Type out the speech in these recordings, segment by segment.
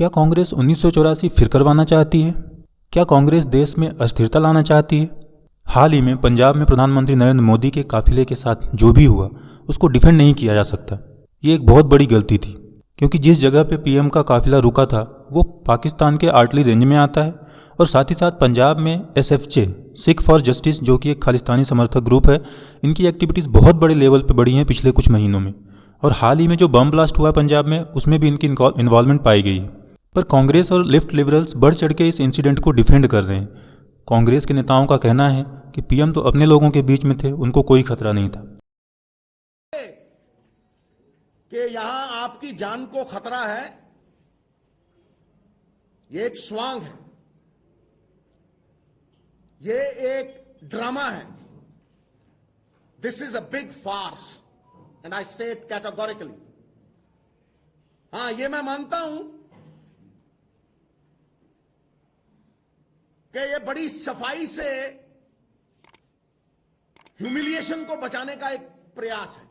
क्या कांग्रेस 1984 फिर करवाना चाहती है? क्या कांग्रेस देश में अस्थिरता लाना चाहती है? हाल ही में पंजाब में प्रधानमंत्री नरेंद्र मोदी के काफिले के साथ जो भी हुआ उसको डिफेंड नहीं किया जा सकता। ये एक बहुत बड़ी गलती थी, क्योंकि जिस जगह पे पीएम का काफिला रुका था वो पाकिस्तान के आर्टली रेंज में आता है, और साथ ही साथ पंजाब में एसएफजे सिख फॉर जस्टिस जो कि एक खालिस्तानी समर्थक ग्रुप है, इनकी एक्टिविटीज़ बहुत बड़े लेवल पे बढ़ी हैं पिछले कुछ महीनों में। और हाल ही में जो बम ब्लास्ट हुआ है पंजाब में, उसमें भी इनकी इन्वॉल्वमेंट पाई गई है। पर कांग्रेस और लेफ्ट लिबरल्स बढ़ चढ़ के इस इंसिडेंट को डिफेंड कर रहे हैं। कांग्रेस के नेताओं का कहना है कि पीएम तो अपने लोगों के बीच में थे, उनको कोई खतरा नहीं था। कि यहां आपकी जान को खतरा है, ये एक स्वांग है, ये एक ड्रामा है। This is a big farce and I say it categorically. हां, ये मैं मानता हूं कि ये बड़ी सफाई से ह्यूमिलिएशन को बचाने का एक प्रयास है,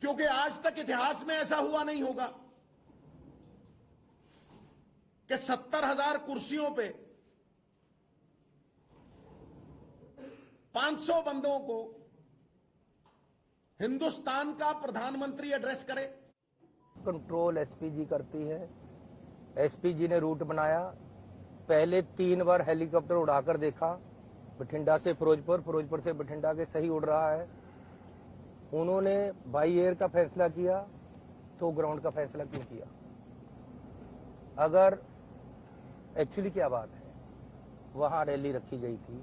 क्योंकि आज तक इतिहास में ऐसा हुआ नहीं होगा कि 70,000 कुर्सियों पे 500 बंदों को हिंदुस्तान का प्रधानमंत्री एड्रेस करे। कंट्रोल एसपीजी करती है। एसपीजी ने रूट बनाया, पहले 3 बार हेलीकॉप्टर उड़ाकर देखा, बठिंडा से फिरोजपुर, फिरोजपुर से बठिंडा के सही उड़ रहा है। उन्होंने बाई एयर का फैसला किया तो ग्राउंड का फैसला क्यों किया? अगर एक्चुअली क्या बात है, वहां रैली रखी गई थी,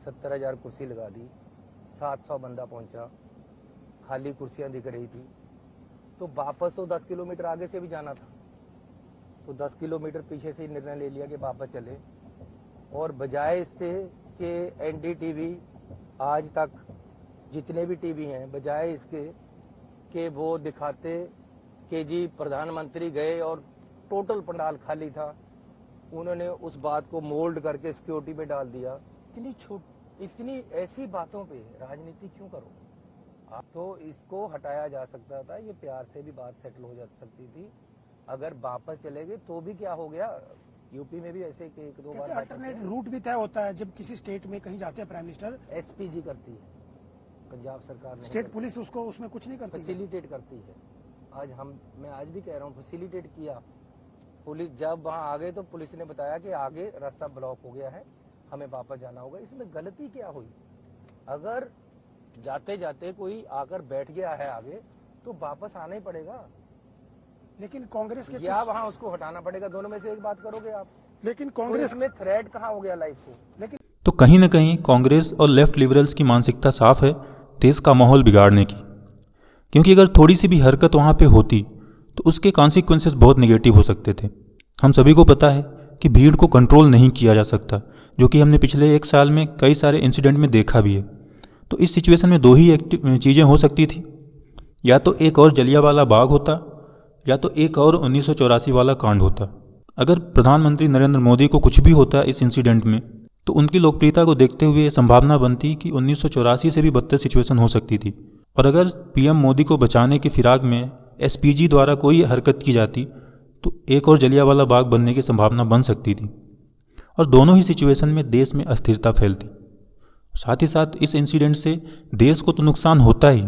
70,000 कुर्सी लगा दी, 700 बंदा पहुंचा, खाली कुर्सियां दिख रही थी, तो वापस तो 10 किलोमीटर आगे से भी जाना था, तो 10 किलोमीटर पीछे से निर्णय ले लिया कि वापस चले। और बजाय इससे कि एनडीटीवी आज तक जितने भी टीवी हैं, बजाय इसके कि वो दिखाते कि जी प्रधानमंत्री गए और टोटल पंडाल खाली था, उन्होंने उस बात को मोल्ड करके सिक्योरिटी में डाल दिया। इतनी ऐसी बातों पे राजनीति क्यों करो? तो इसको हटाया जा सकता था, ये प्यार से भी बात सेटल हो जा सकती थी। अगर वापस चले गए तो भी क्या हो गया, यूपी में भी ऐसे एक दो बार अल्टरनेट रूट भी तय होता है जब किसी स्टेट में कहीं जाते हैं प्राइम मिनिस्टर। एसपीजी करती है, पंजाब सरकार नहीं, स्टेट पुलिस उसको उसमें कुछ नहीं करती, फैसिलिटेट करती है। मैं आज भी कह रहा हूँ, फैसिलिटेट किया। पुलिस जब वहां आ गए तो पुलिस ने बताया कि आगे रास्ता ब्लॉक हो गया है, हमें वापस जाना होगा। इसमें गलती क्या हुई? अगर जाते जाते कोई आकर बैठ गया है आगे, तो वापस आना ही पड़ेगा, लेकिन कांग्रेस के या वहां उसको हटाना पड़ेगा। दोनों में से एक बात करोगे आप। लेकिन कांग्रेस में थ्रेट कहाँ हो गया लाइफ को? लेकिन तो कहीं ना कहीं कांग्रेस और लेफ्ट लिबरल्स की मानसिकता साफ है देश का माहौल बिगाड़ने की, क्योंकि अगर थोड़ी सी भी हरकत वहाँ पे होती तो उसके कॉन्सिक्वेंसेस बहुत नेगेटिव हो सकते थे। हम सभी को पता है कि भीड़ को कंट्रोल नहीं किया जा सकता, जो कि हमने पिछले 1 साल में कई सारे इंसिडेंट में देखा भी है। तो इस सिचुएशन में 2 ही चीज़ें हो सकती थी, या तो एक और जलियांवाला बाग होता, या तो एक और 1984 वाला कांड होता। अगर प्रधानमंत्री नरेंद्र मोदी को कुछ भी होता इस इंसिडेंट में, तो उनकी लोकप्रियता को देखते हुए संभावना बनती कि 1984 से भी बदतर सिचुएशन हो सकती थी। और अगर पीएम मोदी को बचाने की फिराक में एसपीजी द्वारा कोई हरकत की जाती तो एक और जलियांवाला बाग बनने की संभावना बन सकती थी, और दोनों ही सिचुएशन में देश में अस्थिरता फैलती। साथ ही साथ इस इंसिडेंट से देश को तो नुकसान होता ही,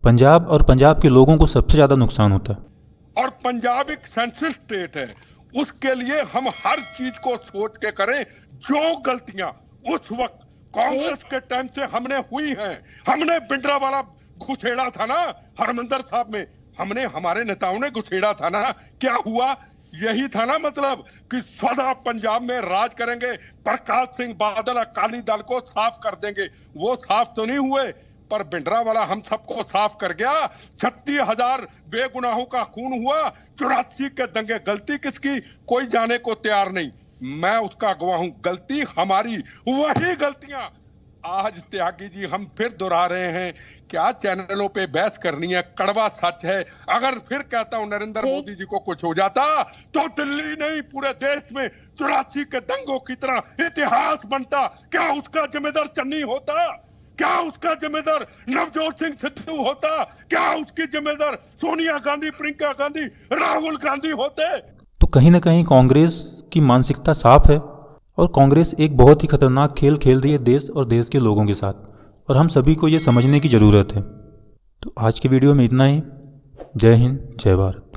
पंजाब और पंजाब के लोगों को सबसे ज़्यादा नुकसान होता है। और पंजाब एक सेंसिटिव स्टेट है, उसके लिए हम हर चीज को सोच के करें। जो गलतियां उस वक्त कांग्रेस के टाइम से हमने हुई हैं, हमने भिंडरावाला घुसेड़ा था ना, हरमंदर साहब में हमने, हमारे नेताओं ने घुसेड़ा था ना, क्या हुआ? यही था ना मतलब कि सदा पंजाब में राज करेंगे, प्रकाश सिंह बादल अकाली दल को साफ कर देंगे। वो साफ तो नहीं हुए, पर भिंडरावाला हम सबको साफ कर गया। 36,000 बेगुनाहों का खून हुआ, 84 के दंगे। गलती किसकी? कोई जाने को तैयार नहीं, मैं उसका गवाह हूं। गलती हमारी, वही गलतियां आज त्यागी जी हम फिर दोहरा रहे हैं। क्या चैनलों पे बहस करनी है? कड़वा सच है। अगर फिर कहता हूं नरेंद्र मोदी जी को कुछ हो जाता तो दिल्ली नहीं पूरे देश में 84 के दंगों की तरह इतिहास बनता। क्या उसका जिम्मेदार चन्नी होता? क्या उसका जिम्मेदार नवजोत सिंह सिद्धू होता? क्या उसकी जिम्मेदार सोनिया गांधी, प्रियंका गांधी, राहुल गांधी होते? तो कहीं ना कहीं कांग्रेस की मानसिकता साफ है और कांग्रेस एक बहुत ही खतरनाक खेल खेल रही है देश और देश के लोगों के साथ, और हम सभी को ये समझने की ज़रूरत है। तो आज की वीडियो में इतना ही। जय हिंद, जय भारत।